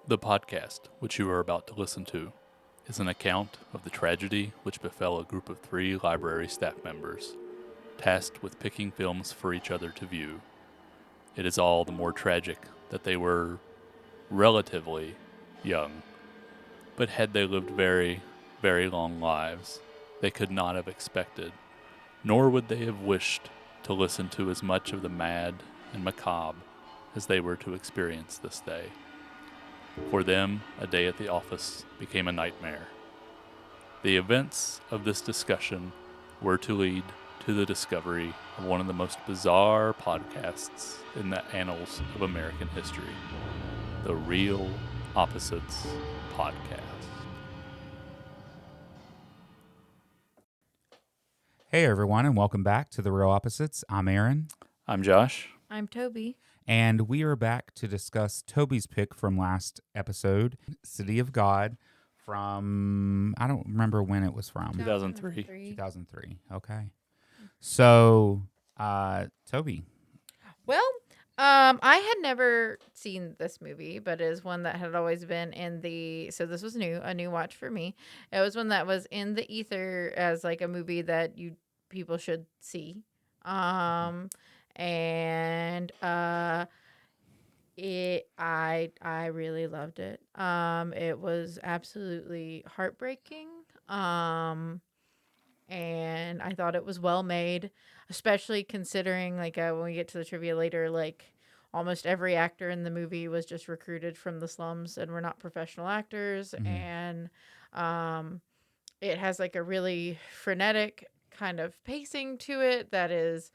The podcast, which you are about to listen to, is an account of the tragedy which befell a group of 3 library staff members, tasked with picking films for each other to view. It is all the more tragic that they were relatively young, but had they lived very, very long lives, they could not have expected, nor would they have wished, to listen to as much of the mad and macabre as they were to experience this day. For them, a day at the office became a nightmare. The events of this discussion were to lead to the discovery of one of the most bizarre podcasts in the annals of American history, the Real Opposites Podcast. Hey everyone, and welcome back to The Real Opposites. I'm Aaron, I'm Josh. I'm Tobey. and we are back to discuss Tobey's pick from last episode, City of God, from, I don't remember when it was from. 2003. 2003. Okay. So, Tobey. Well, I had never seen this movie, but it is one that had always been in the. So this was a new watch for me. It was one that was in the ether as like a movie that people should see. And I really loved it. It was absolutely heartbreaking. And I thought it was well made, especially considering like when we get to the trivia later, like almost every actor in the movie was just recruited from the slums and were not professional actors. And it has like a really frenetic kind of pacing to it that is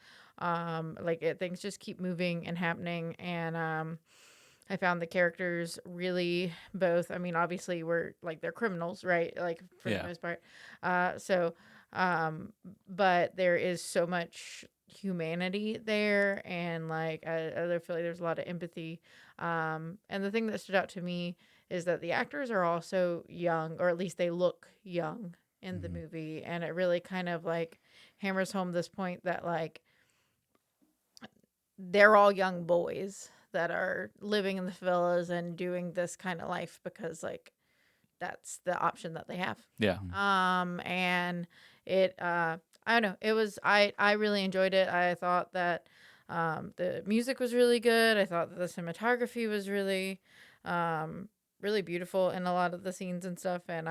things just keep moving and happening. And I found the characters really both, I mean, obviously we're like, they're criminals, right? Like for the most part. But there is so much humanity there, and like I feel like there's a lot of empathy. And the thing that stood out to me is that the actors are also young, or at least they look young in the movie, and it really kind of like hammers home this point that like they're all young boys that are living in the villas and doing this kind of life because like that's the option that they have. Yeah. And it I don't know, it was I really enjoyed it. I thought that the music was really good. I thought that the cinematography was really really beautiful in a lot of the scenes and stuff, and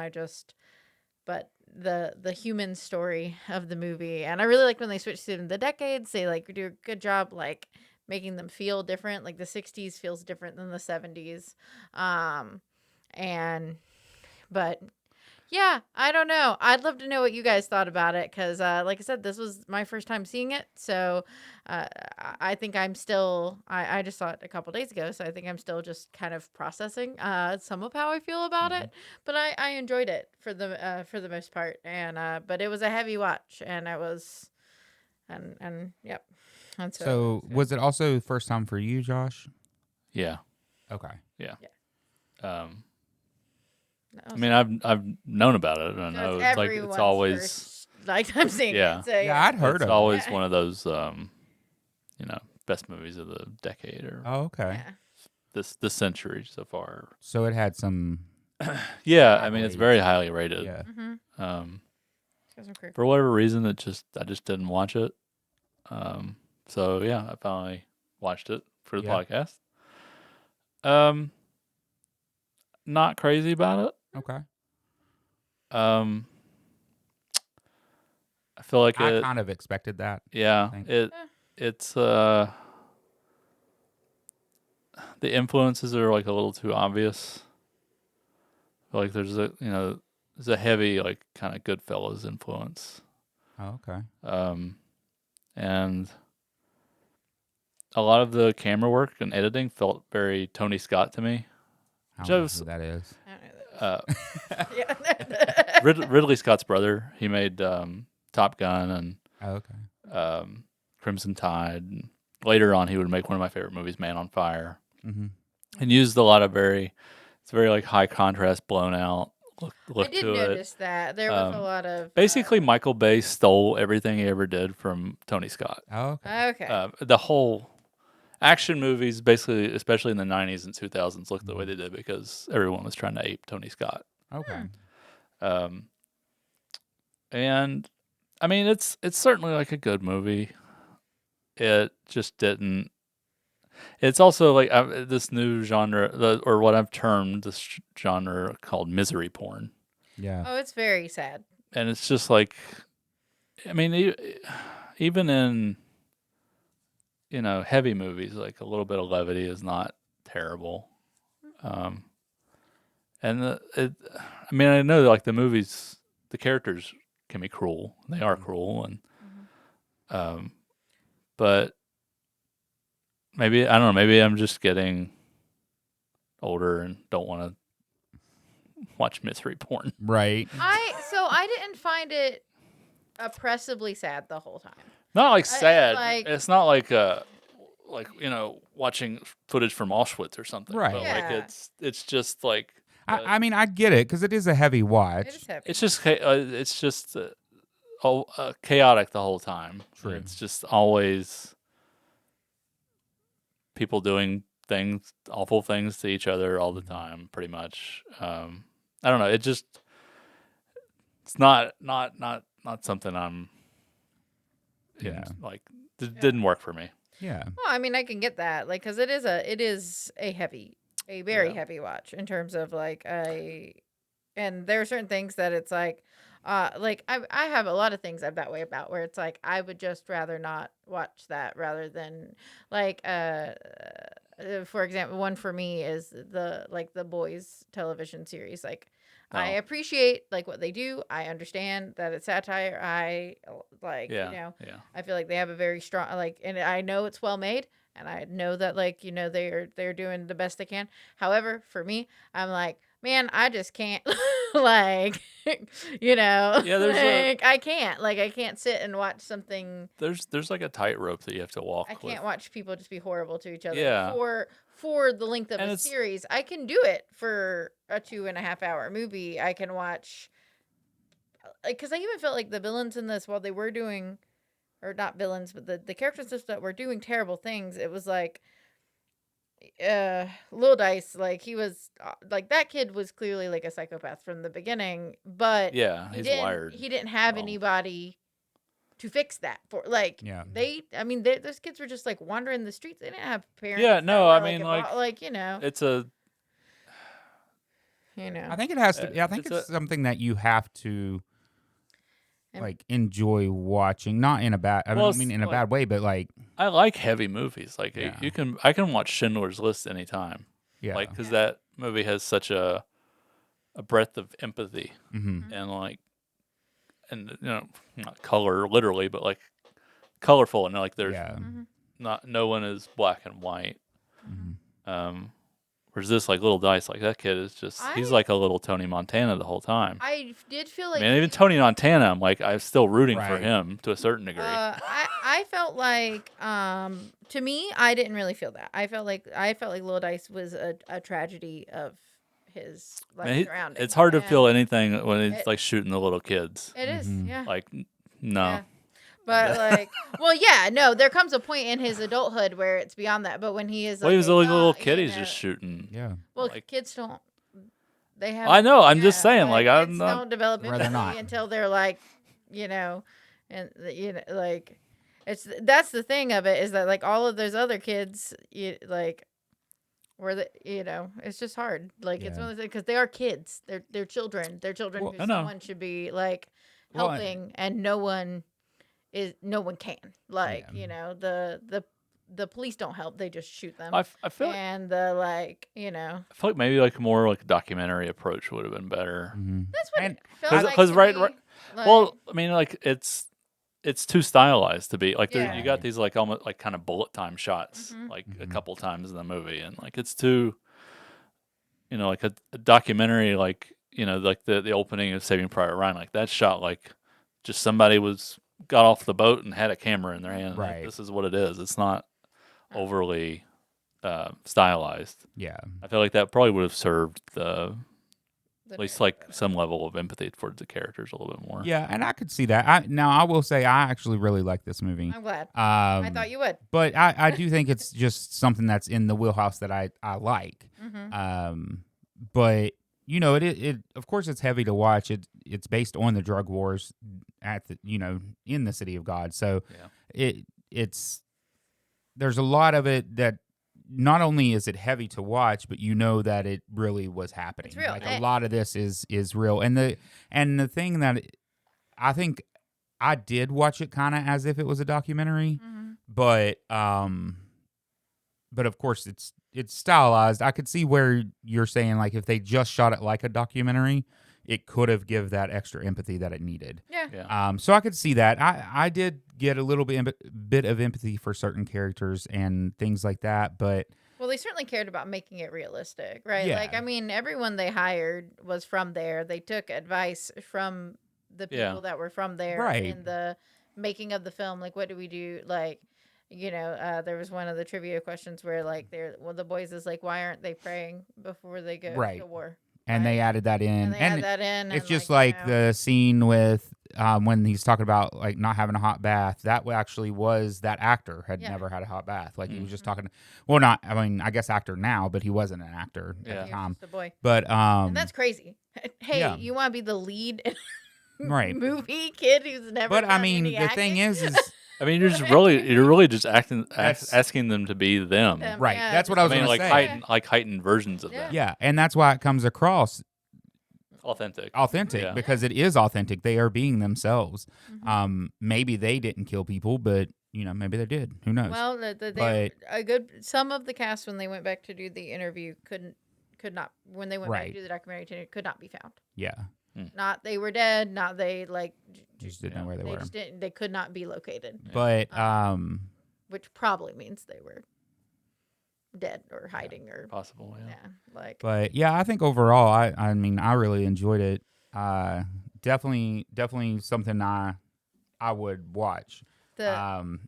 but the human story of the movie, and I really like when they switch to the decades. They like do a good job like making them feel different. Like the 60s feels different than the 70s. And but yeah, I don't know. I'd love to know what you guys thought about it because, like I said, this was my first time seeing it. So I think I'm still, I just saw it a couple days ago. So I think I'm still just kind of processing some of how I feel about it. But I enjoyed it for the most part. And but it was a heavy watch, and it was, and yep. That's So, was it also the first time for you, Josh? Yeah. Okay. Yeah. Yeah. I mean, I've known about it. I know it's like it's always first lifetime seeing it. So, yeah, I'd heard it's of always it. one of those best movies of the decade or Oh, okay. Yeah. this century so far. So it had some. Yeah, I mean it's Accolades. very highly rated. Yeah. For whatever reason, I just didn't watch it. So yeah, I finally watched it for the podcast. Not crazy about it. Okay. I feel like I kind of expected that. Yeah, it's the influences are like a little too obvious. I feel like there's a heavy like kind of Goodfellas influence. Oh, okay. And a lot of the camera work and editing felt very Tony Scott to me. I don't know who that is. Ridley Scott's brother. He made Top Gun and okay. Crimson Tide. And later on, he would make one of my favorite movies, Man on Fire, Mm-hmm. and used a lot of it's very like high contrast, blown out look I did to notice it. that there was a lot of Basically, Michael Bay stole everything he ever did from Tony Scott. Oh, okay. okay. The whole action movies, basically, especially in the 90s and 2000s, looked the way they did because everyone was trying to ape Tony Scott. Okay. Um, and I mean, it's certainly like a good movie. It just didn't. It's also like this new genre, or what I've termed this genre called misery porn, Yeah. Oh, it's very sad. and it's just like, I mean, even in heavy movies, like a little bit of levity is not terrible. And I mean, I know like the movies, the characters can be cruel. They are cruel, and but maybe I don't know. Maybe I'm just getting older and don't want to watch misery porn. Right. I didn't find it oppressively sad the whole time. Not like sad. like- It's not like watching footage from Auschwitz or something. Right. But Yeah. like it's just like I mean, I get it because it is a heavy watch. It is heavy. it's just chaotic the whole time. True. It's just always people doing things, awful things to each other all the time, pretty much. I don't know. It's not something I'm. Yeah. Like didn't work for me. Yeah. Well, I mean, I can get that, like, because it is a very Yeah. heavy watch in terms of like and there are certain things that it's like I have a lot of things I'm that way about where it's like I would just rather not watch that rather than like for example, one for me is the Boys television series. Like I Oh. appreciate like what they do. I understand that it's satire. I like Yeah. you know Yeah. I feel like they have a very strong like, and I know it's well made, and I know that like they're doing the best they can. However, for me, I'm like, man, I just can't like Yeah, there's like I can't sit and watch something. There's like a tightrope that you have to walk. I can't watch people just be horrible to each other Yeah. for the length of And a it's- series. I can do it for a 2.5 hour movie. I can watch because I even felt like the villains in this, while they were doing, or not villains, but the characters that were doing terrible things, it was like Lil Dice, like he was like that kid was clearly like a psychopath from the beginning, but Yeah, he's wired. he didn't have wrong. anybody to fix that for. Like Yeah. those kids were just like wandering the streets. They didn't have parents. Yeah, that no, were, I mean, like, you know, It's a I think it has to. I think it's it's something that you have to And- like enjoy watching, not in a bad. I Well, don't it's mean in a like- bad way, but like I like heavy movies. Like Yeah. I can watch Schindler's List anytime. yeah. Like because that movie has such a breadth of empathy Mm-hmm. and like not color literally, but like colorful and like there's Yeah. no one is black and white. Mhm. Whereas this like Little Dice, like that kid is just he's I- like a little Tony Montana the whole time. I did feel I like mean, even Tony Montana, I'm still rooting for Right. him to a certain degree. I felt like to me I didn't really feel that. I felt like Lil Dice was a tragedy of his like Man, surroundings. it's hard to and feel anything when he's it- like shooting the little kids. It is, Mhm. yeah. Like, no. Yeah. But like, well, yeah, no. There comes a point in his adulthood where it's beyond that. But when he is, Well, he was a little young, kid. you He's know- just shooting. Yeah. Well, like- kids don't. They have. I know. I'm just saying. Like, I'm kids not. don't develop Rather empathy not. until they're like, like, that's the thing of it is that like all of those other kids, it's just hard. Like it's Yeah. one of those because they are kids. They're children. They're children Well, who I know. someone should be like Well, helping, and no one can. Like Yeah. the police don't help. They just shoot them. I feel. And I feel like maybe like more like a documentary approach would have been better. Mm-hmm. that's what And- it felt like. 'cause to right- me. right- Like, Well, I mean, like it's too stylized to be like Yeah. you got these like almost like kind of bullet time shots Mhm. like a Mhm. couple times in the movie, and like it's too, like a documentary like like the opening of Saving Private Ryan, like that shot like just somebody got off the boat and had a camera in their hand. Like, Right. this is what it is. It's not overly stylized. Yeah. I feel like that probably would have served the At least like some level of empathy towards the characters a little bit more. Yeah, and I could see that. I will say I actually really like this movie. I'm glad. I thought you would. But I do think it's just something that's in the wheelhouse that I like. But you know, it of course it's heavy to watch. It's based on the drug wars at the in the City of God. So it's there's a lot of it that not only is it heavy to watch, but you know that it really was happening. It's real. Like a lot of this is real. And the thing that I think I did watch it kind of as if it was a documentary, but of course it's stylized. I could see where you're saying like if they just shot it like a documentary, it could have give that extra empathy that it needed. Yeah. So I could see that. I did get a little bit of empathy for certain characters and things like that, but Well, they certainly cared about making it realistic, right? Yeah. Like, I mean, everyone they hired was from there. They took advice from the people that were from there Right. in the making of the film. Like, what do we do? Like, there was one of the trivia questions where, like, the boys is like, why aren't they praying before they go Right. to war? and they added that in. And they add that in. It's and, just like, like the scene with when he's talking about like not having a hot bath. That actually was that actor had never had a hot bath. Like he was just talking. Well, not. I mean, I guess actor now, but he wasn't an actor at the he was time. just a boy. But And that's crazy. Hey, yeah. you want to be the lead in a Right. movie kid who's never But done I mean, any the thing acting? is I mean, you're really just That's- asking them to be them. Right. Yeah, That's what just I was I mean, gonna like say. heightened versions of them. Yeah, and that's why it comes across Authentic. authentic because it is authentic. They are being themselves. Maybe they didn't kill people, but maybe they did. Who knows? Well, some of the cast when they went back to do the interview could not when they went back to do the documentary could not be found. Yeah, Not they were dead. Not they just didn't know where they were. just didn't. They could not be located. But which probably means they were dead or hiding or possible. Yeah. But yeah, I think overall, I mean, I really enjoyed it. Definitely something I would watch. It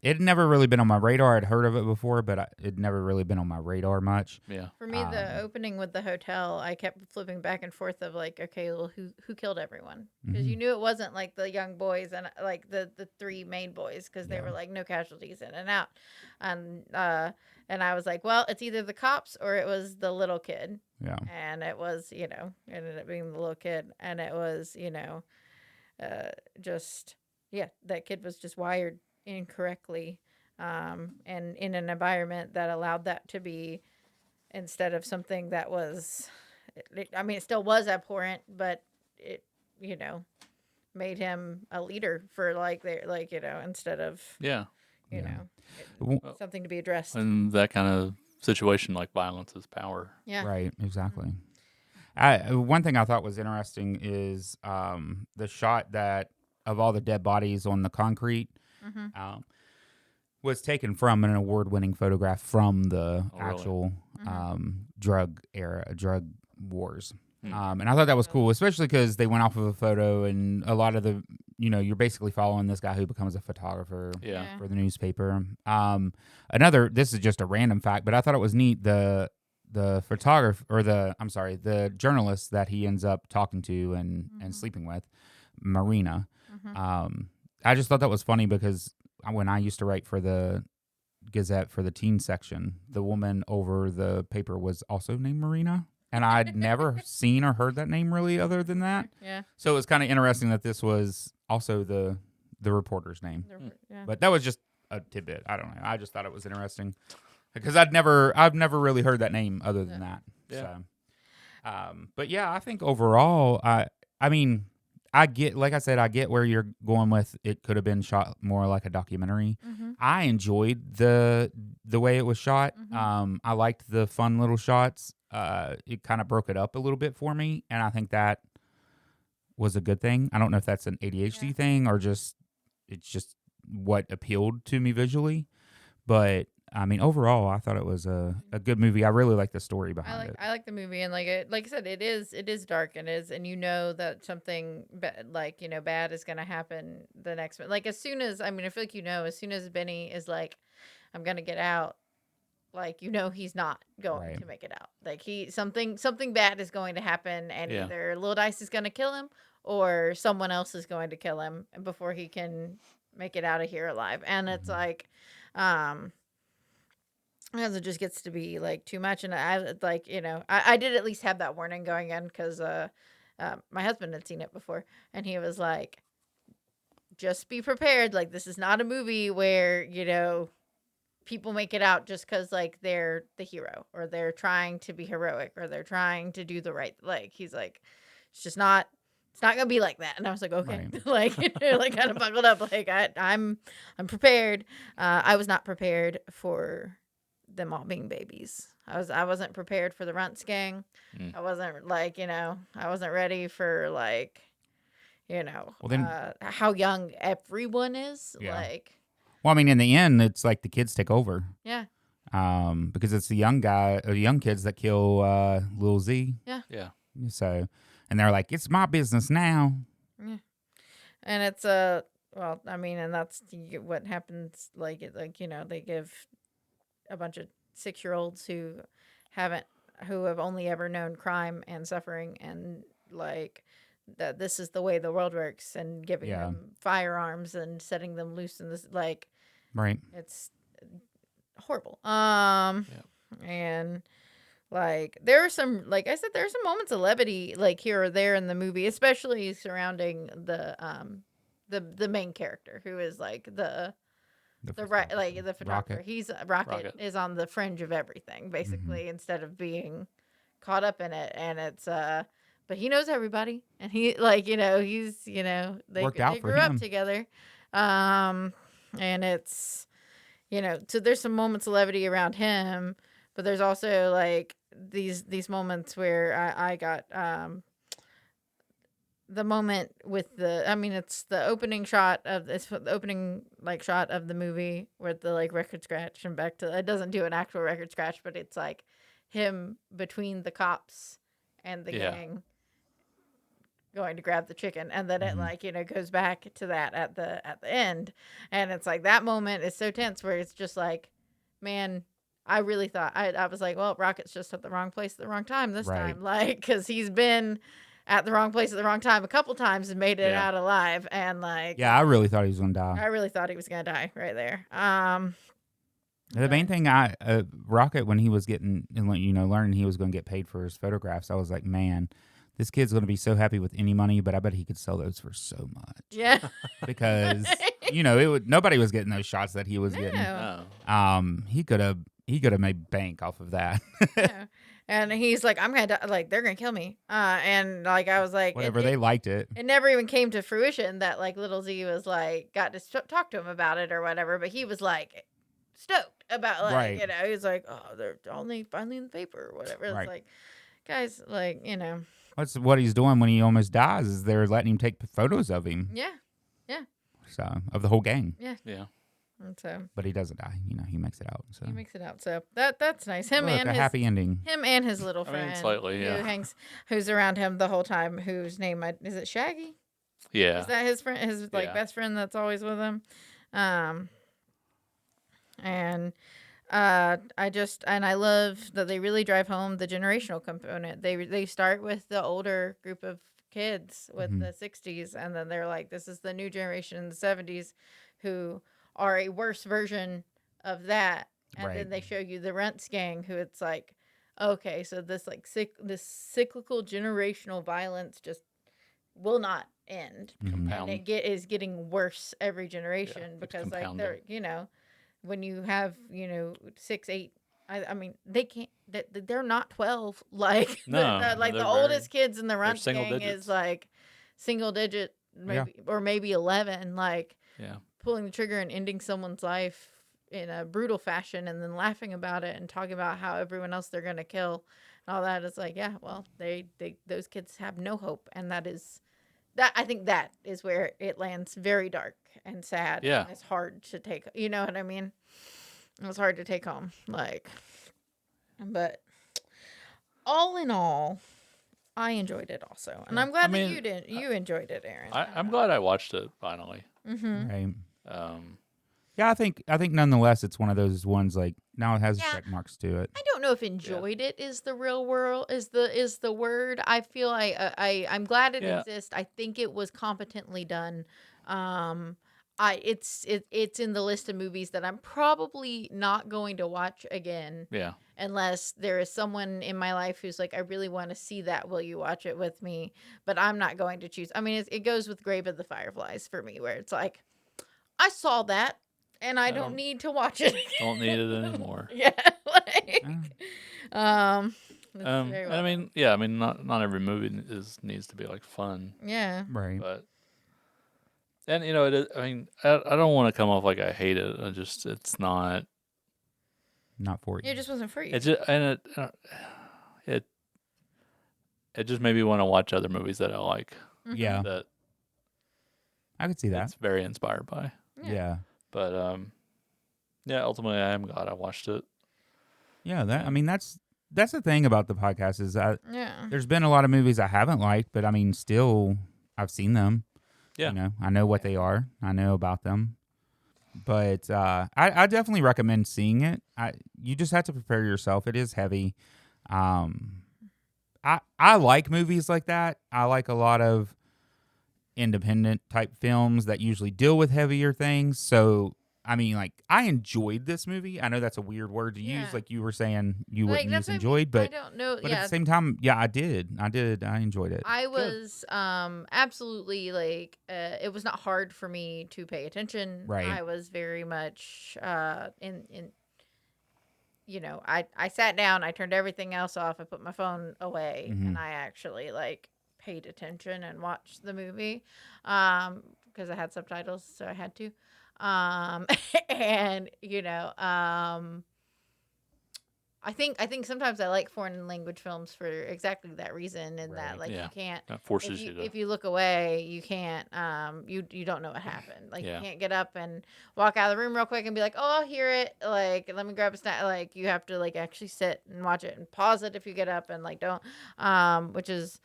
had never really been on my radar. I'd heard of it before, but it never really been on my radar much. Yeah. For me, the opening with the hotel, I kept flipping back and forth of like, okay, well, who killed everyone? Because you knew it wasn't like the young boys and like the three main boys because they were like no casualties in and out, and I was like, well, it's either the cops or it was the little kid. Yeah. And it was ended up being the little kid, and it was that kid was just wired incorrectly and in an environment that allowed that to be instead of something that was it still was abhorrent, but it made him a leader for instead of something to be addressed. In that kind of situation, like violence is power. Yeah, right, exactly. One thing I thought was interesting is the shot that of all the dead bodies on the concrete was taken from an award-winning photograph from the actual drug wars. And I thought that was cool, especially because they went off of a photo, and a lot of the, you're basically following this guy who becomes a photographer for the newspaper. This is just a random fact, but I thought it was neat. The photographer, or the journalist that he ends up talking to and sleeping with, Marina. I just thought that was funny because when I used to write for the Gazette for the teen section, the woman over the paper was also named Marina, and I'd never seen or heard that name really other than that. Yeah. So it was kind of interesting that this was also the reporter's name. Yeah. But that was just a tidbit. I don't know. I just thought it was interesting because I've never really heard that name other than that. Yeah. So, but yeah, I think overall, I mean, I get where you're going with it. Could have been shot more like a documentary. I enjoyed the way it was shot. I liked the fun little shots. It kind of broke it up a little bit for me, and I think that was a good thing. I don't know if that's an ADHD thing or it's just what appealed to me visually. But I mean, overall, I thought it was a good movie. I really like the story behind it. I like the movie, and like I said, it is dark and that something bad is gonna happen the next one. Like as soon as I feel like as soon as Benny is like, I'm gonna get out, like, he's not going Right. to make it out. Like something bad is going to happen, and either Lil Dice is going to kill him or someone else is going to kill him before he can make it out of here alive. And it's like, as it just gets to be like too much. And I like, I did at least have that warning going in because my husband had seen it before, and he was like, just be prepared. Like, this is not a movie where, people make it out just because, like, they're the hero or they're trying to be heroic or they're trying to do the right. Like, he's like, it's not going to be like that. And I was like, okay, Right. like, like kind of buckled up. Like, I'm prepared. I was not prepared for them all being babies. I wasn't prepared for the Runts gang. I wasn't like, I wasn't ready for like, Well, then, how young everyone is. Yeah. Like, well, I mean, in the end, it's like the kids take over. yeah. Because it's the young kids that kill Lil Z. Yeah. Yeah. So, and they're like, it's my business now. Yeah. And it's well, I mean, and that's what happens. Like, they give a bunch of 6-year-olds who have only ever known crime and suffering, and like that this is the way the world works, and giving them firearms and setting them loose in this, like, Right. it's horrible. And like there are some, like I said, there are some moments of levity like here or there in the movie, especially surrounding the main character, who is like the right, like the photographer. Rocket. He's Rocket is on the fringe of everything basically, instead of being caught up in it. And it's but he knows everybody, and he, like, he's, they Worked out for grew up him. together. And it's, so there's some moments of levity around him, but there's also like these moments where I got the moment with it's the opening shot of the movie where the like record scratch and back to, it doesn't do an actual record scratch, but it's like him between the cops and the gang going to grab the chicken, and then it like goes back to that at the end, and it's like that moment is so tense where it's just like, man, I really thought I was like, well, Rocket's just at the wrong place at the wrong time this time, like, because he's been at the wrong place at the wrong time a couple times and made it out alive, and like, yeah, I really thought he was gonna die. I really thought he was gonna die right there. The main thing, Rocket, when he was getting, learning he was going to get paid for his photographs, I was like, man, this kid's going to be so happy with any money, but I bet he could sell those for so much. Yeah. Because, nobody was getting those shots that he was getting. He could have made bank off of that. Yeah. And he's like, I'm going to die. Like, they're going to kill me. And like, I was like, whatever, they liked it. It never even came to fruition that like little Z was like, got to talk to him about it or whatever. But he was like stoked about, like, he was like, oh, they're only finally in the paper or whatever. It's like, guys, like, That's what he's doing when he almost dies, is they're letting him take photos of him. Yeah. Yeah. So, of the whole gang. Yeah. Yeah. And so, but he doesn't die. He makes it out. So he makes it out. So that's nice. Him and his happy ending. Him and his little friend, slightly, yeah. who's around him the whole time. Whose name is it? Shaggy? Yeah. Is that his friend? His like best friend that's always with him. And I love that they really drive home the generational component. They start with the older group of kids with the 60s, and then they're like, this is the new generation in the 70s who are a worse version of that. And then they show you the Runts gang, who it's like, okay, so this like this cyclical generational violence just will not end. Compound. And it is getting worse every generation, because like they're, when you have 6, 8, I mean, they can't. They're not 12. Like, no, like the oldest kids in the Runts gang digits. is like single digit, maybe or maybe 11. Like, pulling the trigger and ending someone's life in a brutal fashion, and then laughing about it and talking about how everyone else they're gonna kill, and all that. Is like, yeah, well, they those kids have no hope, and that I think that is where it lands very dark and sad. Yeah, and it's hard to take. You know what I mean? It was hard to take home. Like, but all in all, I enjoyed it also, and I'm glad that you did. You enjoyed it, Aaron. I'm glad I watched it finally. Mm-hmm. Right. Yeah, I think nonetheless it's one of those ones like now it has Yeah. check marks to it. I don't know if enjoyed it is the real world is the word. I feel I'm glad it Yeah. exists. I think it was competently done. It's in the list of movies that I'm probably not going to watch again. Yeah. Unless there is someone in my life who's like, I really want to see that. Will you watch it with me? But I'm not going to choose. I mean, it goes with Grave of the Fireflies for me, where it's like, I saw that, and I don't need to watch it. Don't need it anymore. Yeah, like, that's very and well I mean, yeah, I mean, not every movie needs to be like fun, done. Yeah, Right. but and you know, it is, I mean, I don't want to come off like I hate it. It's not. Not for you. it just wasn't for you. It just it just made me want to watch other movies that I like. Yeah. That I could see that. it's very inspired by. Yeah. But yeah, ultimately, I am glad I watched it. Yeah, I mean that's the thing about the podcast is that Yeah, there's been a lot of movies I haven't liked, but I mean still I've seen them. Yeah. You know, I know what they are. I know about them. But I definitely recommend seeing it. You just have to prepare yourself. It is heavy. I like movies like that. I like a lot of independent type films that usually deal with heavier things. So I mean, like, I enjoyed this movie. I know that's a weird word to use, Yeah. like you were saying you like wouldn't use that's what I mean. enjoyed, I but don't know. at Yeah, the same time, yeah, I did. I enjoyed it. I was absolutely like it was not hard for me to pay attention. Right. I was very much in you know, I sat down, I turned everything else off, I put my phone away, and I actually like paid attention and watched the movie because I had subtitles, so I had to. And you know, I think sometimes I like foreign language films for exactly that reason, and that Right. like Yeah. you can't That forces you to. if you look away, you can't you don't know what happened. Like Yeah. you can't get up and walk out of the room real quick and be like, "Oh, I'll hear it." Like, let me grab a snack. Like you have to like actually sit and watch it and pause it if you get up and like don't which is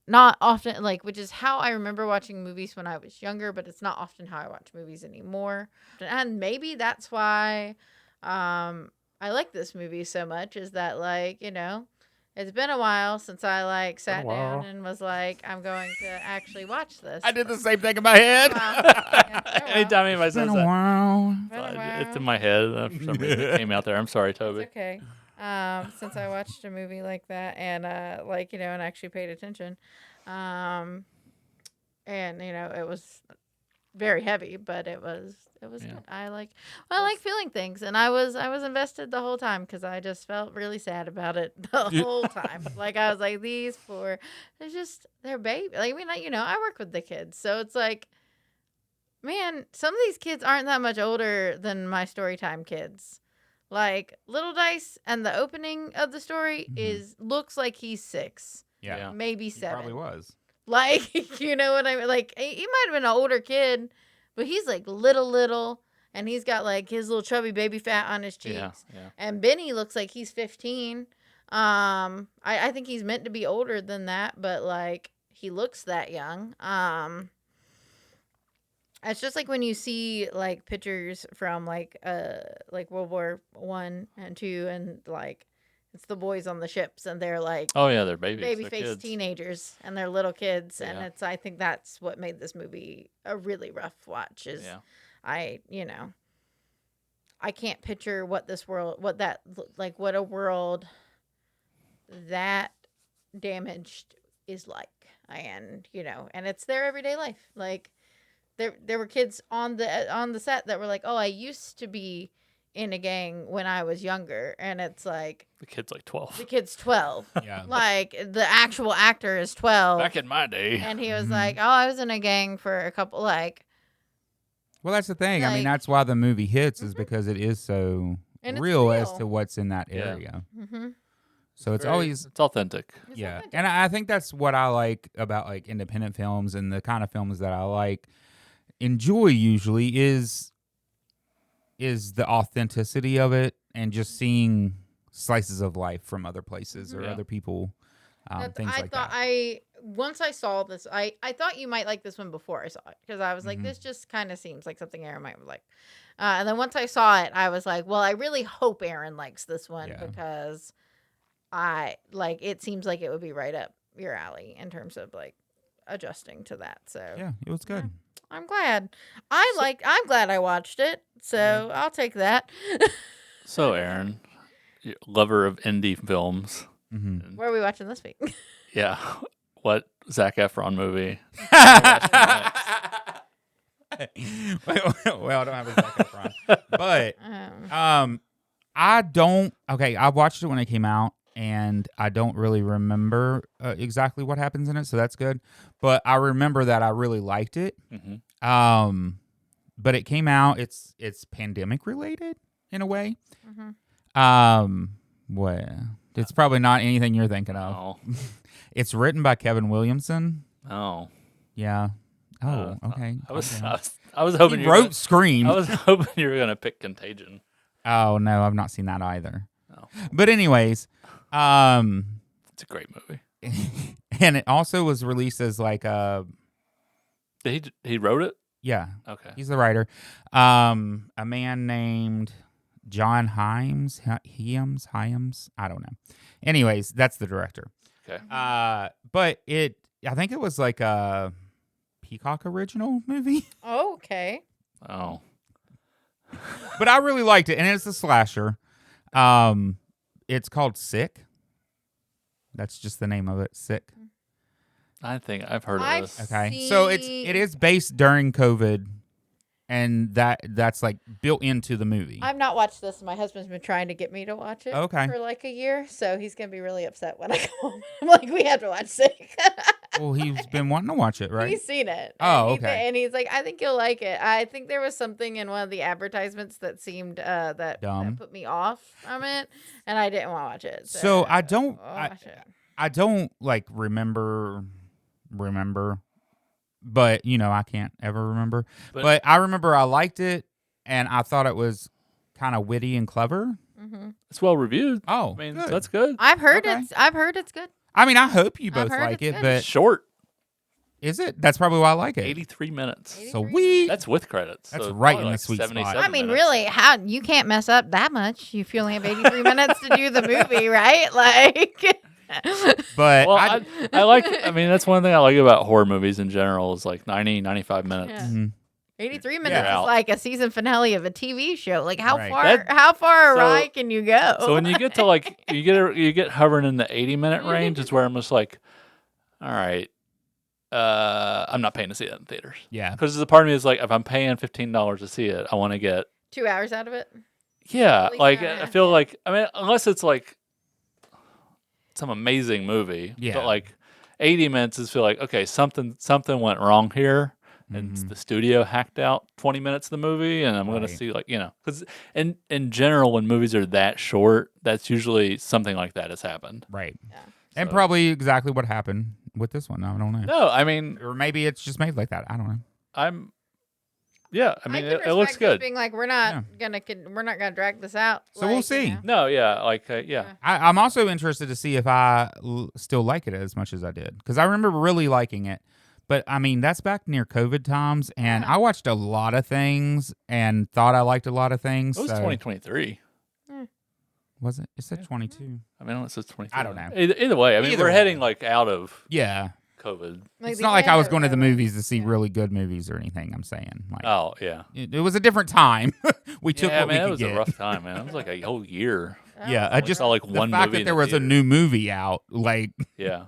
not often like which is how I remember watching movies when I was younger, but it's not often how I watch movies anymore. And maybe that's why I like this movie so much is that like, you know, it's been a while since I like sat down and was like, I'm going to actually watch this. I did the same thing in my head. Wow. Yeah, oh well. Anytime anybody It's been says a that, while. Been a it's in while. my head. For some reason, it came out there. I'm sorry, Toby. It's okay. Since I watched a movie like that and like, you know, and actually paid attention. And you know, it was very heavy, but it was Yeah. good. I like feeling things, and I was invested the whole time because I just felt really sad about it the whole time. Like I was like, these poor, they're baby. Like I mean, you know, I work with the kids, so it's like, man, some of these kids aren't that much older than my storytime kids. Like Little Dice, and the opening of the story looks like he's 6, Yeah. maybe He 7. probably was. Like, you know what I mean? Like, he might have been an older kid, but he's like little, and he's got like his little chubby baby fat on his cheeks. Yeah. Yeah. And Benny looks like he's 15. I think he's meant to be older than that, but like he looks that young. It's just like when you see like pictures from like World War I and II, and like it's the boys on the ships, and they're like Oh yeah, they're babies. baby They're faced kids. teenagers, and they're little kids, and Yeah. I think that's what made this movie a really rough watch. Is Yeah. I can't picture what a world that damaged is like, and you know, and it's their everyday life. Like there were kids on the set that were like, oh, I used to be in a gang when I was younger, and it's like The kid's like 12. the kid's 12. Yeah. Like the actual actor is 12. Back in my day. And he was like, oh, I was in a gang for a couple, like, Well, that's the thing. I mean, Like- that's why the movie hits is because it is so And it's real as real. to what's in that Yeah. area. mm-hmm. So it's Very- always it's authentic. yeah. And I think that's what I like about like independent films and the kind of films that I enjoy usually is the authenticity of it and just seeing slices of life from other places or Yeah. other people. things I like thought that. once I saw this, I thought you might like this one before I saw it because I was like, Mhm. this just kind of seems like something Aaron might like. And then once I saw it, I was like, well, I really hope Aaron likes this one Yeah. because I like it seems like it would be right up your alley in terms of like adjusting to that. So Yeah, it was good. I'm glad. I'm glad I watched it. So I'll take that. So, Aaron, lover of indie films. Mm-hmm. What are we watching this week? Yeah. What Zac Efron movie? Well, I don't have a Zac Efron, but Um, I don't. Okay, I watched it when it came out, and I don't really remember exactly what happens in it, so that's good. But I remember that I really liked it. Mm-hmm. But it came out. It's pandemic related in a way. mhm. Well, it's probably not anything you're thinking of. Oh. It's written by Kevin Williamson. Oh. Yeah. Oh, okay. I was He hoping wrote Scream. I was hoping you were gonna pick Contagion. Oh no, I've not seen that either. Oh. But anyways, It's a great movie. and it also was released as like He wrote it? yeah, Okay. he's the writer. A man named John Hyams, I don't know. Anyways, that's the director. Okay. But I think it was like a Peacock original movie. Oh, okay. Oh. But I really liked it, and it's a slasher. It's called Sick. That's just the name of it, Sick. I think I've heard of I've this. Okay, so it is based during COVID, and that's like built into the movie. I've not watched this. My husband's been trying to get me to watch it for like a year, so he's gonna be really upset when I come home. I'm like, we have to watch Sick. Well, he's been wanting to watch it, right? He's seen it. Oh, and okay. And he's like, I think you'll like it. I think there was something in one of the advertisements that seemed that Dumb. put me off from it, and I didn't want to watch it. So I don't, I'll watch it. I don't like remember, but I can't ever remember. But I remember I liked it, and I thought it was kind of witty and clever. Mm-hmm. It's well reviewed. Oh, I mean, good. that's good. I've heard Okay. it's good. I mean, I hope you both heard like it's it, good. but Short. is it? That's probably why I like it. 83 minutes. Sweet. That's with credits. That's so right probably in the like sweet spot. 77 I mean, minutes. really, how you can't mess up that much if you only have 83 minutes to do the movie, right? Like, But Well, I like. I mean, that's one thing I like about horror movies in general is like 90, 95 minutes. Yeah. Mhm. 83 minutes Yeah. is like a season finale of a TV show. Like, how Right. far So- awry can you go? So when you get to like you get hovering in the 80-minute range is where I'm just like, all right, I'm not paying to see that in theaters. Yeah. Because the part of me is like, if I'm paying $15 to see it, I want to get 2 hours out of it. yeah. At least Like an hour. I feel like unless it's like some amazing movie, Yeah. but like 80 minutes is feel like okay, something went wrong here. And Mhm. the studio hacked out 20 minutes of the movie, and I'm going Right. to see, like, because in general, when movies are that short, that's usually something like that has happened. Right. Yeah. And So- probably exactly what happened with this one. I don't know. No, I mean, Or maybe it's just made like that. I don't know. I mean, can it looks respect just good. Being like, we're not gonna drag this out. So we'll like, see. No, yeah, like, yeah. I'm also interested to see if I still like it as much as I did. Because I remember really liking it. But, I mean, that's back near COVID times. And I watched a lot of things and thought I liked a lot of things. It was so- 2023. Was it? It said 22. I mean, it says 23. I don't know. Either way, I mean, Either we're way. heading, like, out of Yeah. COVID. It's the not like I end was of going to the COVID. movies to see really good movies or anything. I'm saying. Like, Oh, yeah. it was a different time. We took Yeah, what man, we it could was get. a rough time, man. It was like a whole year. Yeah, I only just saw, like, the one fact movie that in there the was a theater. new movie out, like Yeah.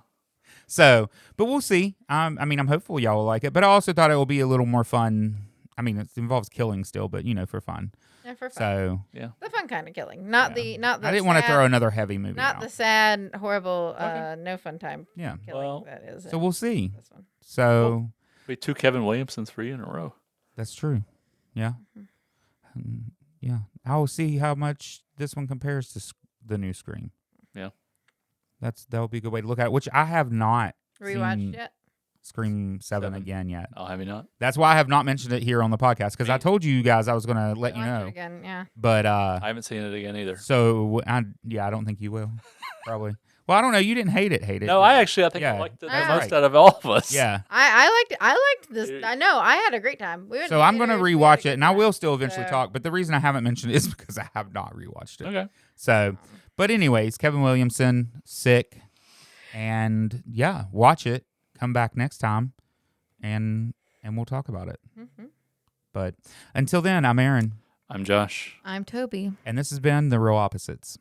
so. But we'll see. I mean, I'm hopeful y'all will like it. But I also thought it will be a little more fun. I mean, it involves killing still, but for fun. Yeah, for fun. So The fun kind of killing, not the I didn't want to sad- throw another heavy movie not out. the sad, horrible, Okay. no fun time Yeah. killing Well, that is. So we'll see. This one. So Be 2 Kevin Williamsons for you in a row. that's true. Yeah. Yeah. I'll see how much this one compares to the new Scream. Yeah. That'll be a good way to look at it, which I have not Rewatched seen yet? Scream 7 7. again yet. Oh, have you not? That's why I have not mentioned it here on the podcast because I told you guys I was going to let you Watch it know. again. Yeah. But I haven't seen it again either. so I don't think you will. Probably. Well, I don't know. You didn't hate it. No, I think Yeah, I liked it the that's most right. out of all of us. Yeah. I liked this. I know I had a great time. We went So to I'm going to theaters, we had a rewatch it, good and I time. will still eventually So- talk. But the reason I haven't mentioned it is because I have not rewatched it. Okay. So, but anyways, Kevin Williamson, Sick, and yeah, watch it. Come back next time, and we'll talk about it. Mhm. But until then, I'm Aaron, I'm Josh. I'm Toby. and this has been The Real Opposites.